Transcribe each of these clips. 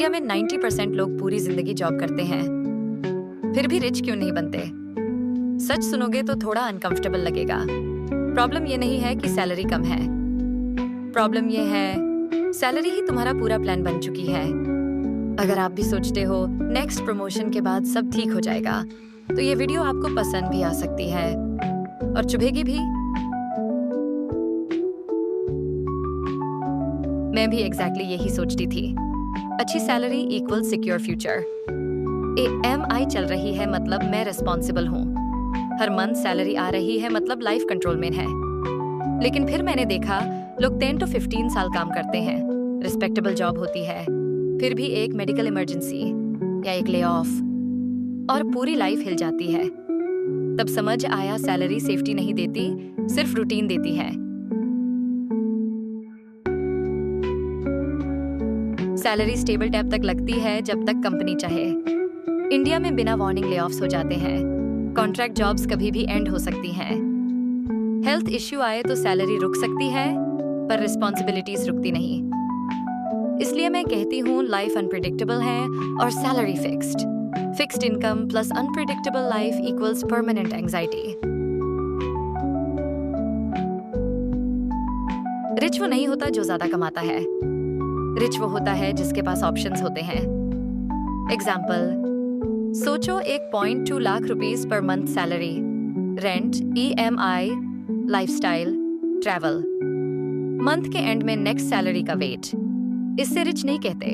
India में 90% लोग पूरी जिंदगी जॉब करते हैं, फिर भी रिच क्यों नहीं बनते? सच सुनोगे तो थोड़ा अनकंफर्टेबल लगेगा। प्रॉब्लम ये नहीं है कि सैलरी कम है, प्रॉब्लम ये है सैलरी ही तुम्हारा पूरा प्लान बन चुकी है। अगर आप भी सोचते हो नेक्स्ट प्रमोशन के बाद सब ठीक हो जाएगा, तो ये वीडियो आपको पसंद भी आ सकती है और चुभेगी भी। मैं भी एग्जैक्टली यही सोचती थी। अच्छी salary equal secure future. EMI चल रही है मतलब मैं रिस्पॉन्सिबल हूँ। हर मंथ सैलरी आ रही है मतलब लाइफ कंट्रोल में है। लेकिन फिर मैंने देखा लोग 10 to 15 साल काम करते हैं, रिस्पेक्टेबल जॉब होती है, फिर भी एक मेडिकल इमरजेंसी या एक ले ऑफ और पूरी लाइफ हिल जाती है। तब समझ आया सैलरी सेफ्टी नहीं देती, सिर्फ रूटीन देती है। सैलरी स्टेबल टैब तक लगती है जब तक कंपनी चाहे। इंडिया में बिना वार्निंग ले ऑफ्स हो जाते हैं, कॉन्ट्रैक्ट जॉब्स कभी भी एंड हो सकती हैं। हेल्थ इश्यू आए तो सैलरी रुक सकती है, पर रिस्पॉन्सिबिलिटीज रुकती नहीं। इसलिए मैं कहती हूँ लाइफ अनप्रिडिक्टेबल है और salary fixed. Fixed income plus unpredictable life equals permanent anxiety. Rich वो नहीं होता जो ज्यादा कमाता है, रिच वो होता है जिसके पास ऑप्शंस होते हैं। एग्जाम्पल, सोचो 1.2 lakh rupees per month salary, rent, EMI, lifestyle, travel. Month के एंड में नेक्स्ट सैलरी का वेट। इससे रिच नहीं कहते,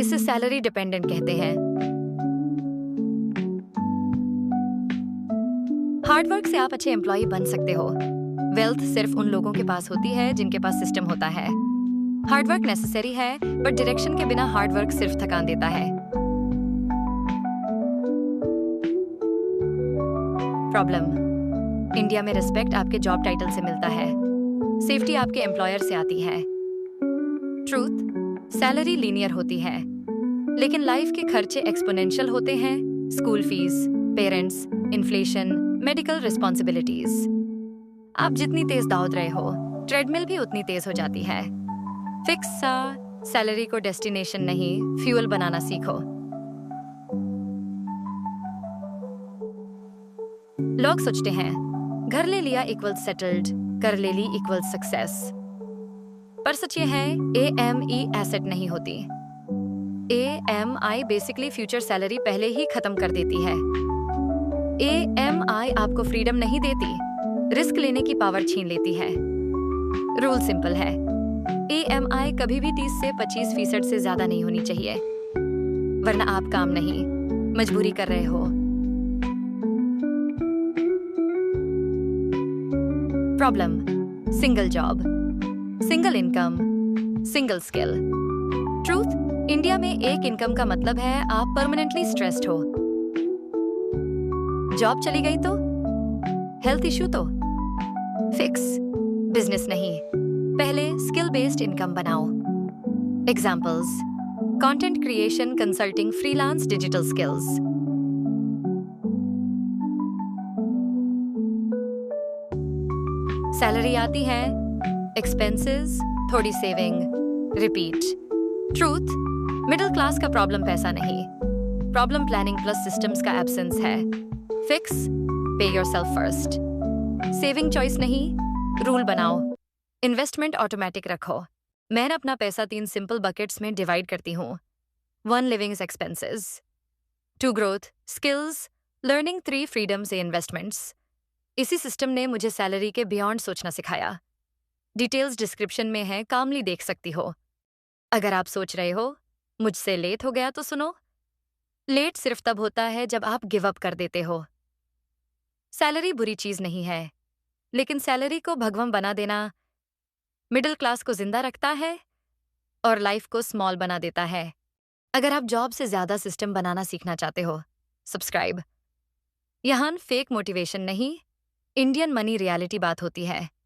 इसे सैलरी डिपेंडेंट कहते हैं। हार्डवर्क से आप अच्छे एम्प्लॉय बन सकते हो। वेल्थ सिर्फ उन लोगों के पास होती है जिनके पास सिस्टम होता है। हार्डवर्क नेसेसरी है, पर डायरेक्शन के बिना हार्डवर्क सिर्फ थकान देता है। प्रॉब्लम, इंडिया में रिस्पेक्ट आपके जॉब टाइटल से मिलता है, सेफ्टी आपके एम्प्लॉयर से आती है। ट्रूथ, सैलरी लीनियर होती है, लेकिन लाइफ के खर्चे एक्सपोनेंशियल होते हैं। School fees, parents, inflation, medical responsibilities. आप जितनी तेज दौड़ रहे हो, ट्रेडमिल भी उतनी तेज हो जाती है। फिक्स सैलरी को डेस्टिनेशन नहीं, फ्यूल बनाना सीखो। लोग सोचते हैं घर ले लिया इक्वल सेटल्ड, कर ले ली इक्वल सक्सेस। पर सच ये है AME एसेट नहीं होती। AMI बेसिकली फ्यूचर सैलरी पहले ही खत्म कर देती है। AMI आपको फ्रीडम नहीं देती, रिस्क लेने की पावर छीन लेती है। रूल सिंपल है, AMI कभी भी 30 से 25% से ज्यादा नहीं होनी चाहिए, वरना आप काम नहीं, मजबूरी कर रहे हो। Problem, single job, single income, single skill. Truth, India में एक इनकम का मतलब है आप परमानेंटली स्ट्रेस्ड हो। जॉब चली गई तो, हेल्थ इश्यू तो, फिक्स, बिजनेस नहीं, पहले स्किल बेस्ड इनकम बनाओ। Examples, content creation, consulting, freelance, digital skills. Salary आती है, एक्सपेंसेस, थोड़ी saving, repeat. Truth, middle class का प्रॉब्लम पैसा नहीं, प्रॉब्लम प्लानिंग प्लस सिस्टम्स का एब्सेंस है। फिक्स, पे योरसेल्फ फर्स्ट। सेविंग चॉइस नहीं, रूल बनाओ। इन्वेस्टमेंट ऑटोमेटिक रखो। मैं अपना पैसा 3 सिंपल बकेट्स में डिवाइड करती हूँ। 1 living expenses, 2 growth, skills, learning, 3 freedom से इन्वेस्टमेंट्स। इसी सिस्टम ने मुझे सैलरी के बियॉन्ड सोचना सिखाया। डिटेल्स डिस्क्रिप्शन में है, कामली देख सकती हो। अगर आप सोच रहे हो मुझसे लेट हो गया तो सुनो, लेट सिर्फ तब होता है जब आप गिव अप कर देते हो। सैलरी बुरी चीज नहीं है, लेकिन सैलरी को भगवान बना देना मिडिल क्लास को जिंदा रखता है और लाइफ को स्मॉल बना देता है। अगर आप जॉब से ज्यादा सिस्टम बनाना सीखना चाहते हो, सब्सक्राइब। यहाँ फेक मोटिवेशन नहीं, इंडियन मनी रियलिटी बात होती है।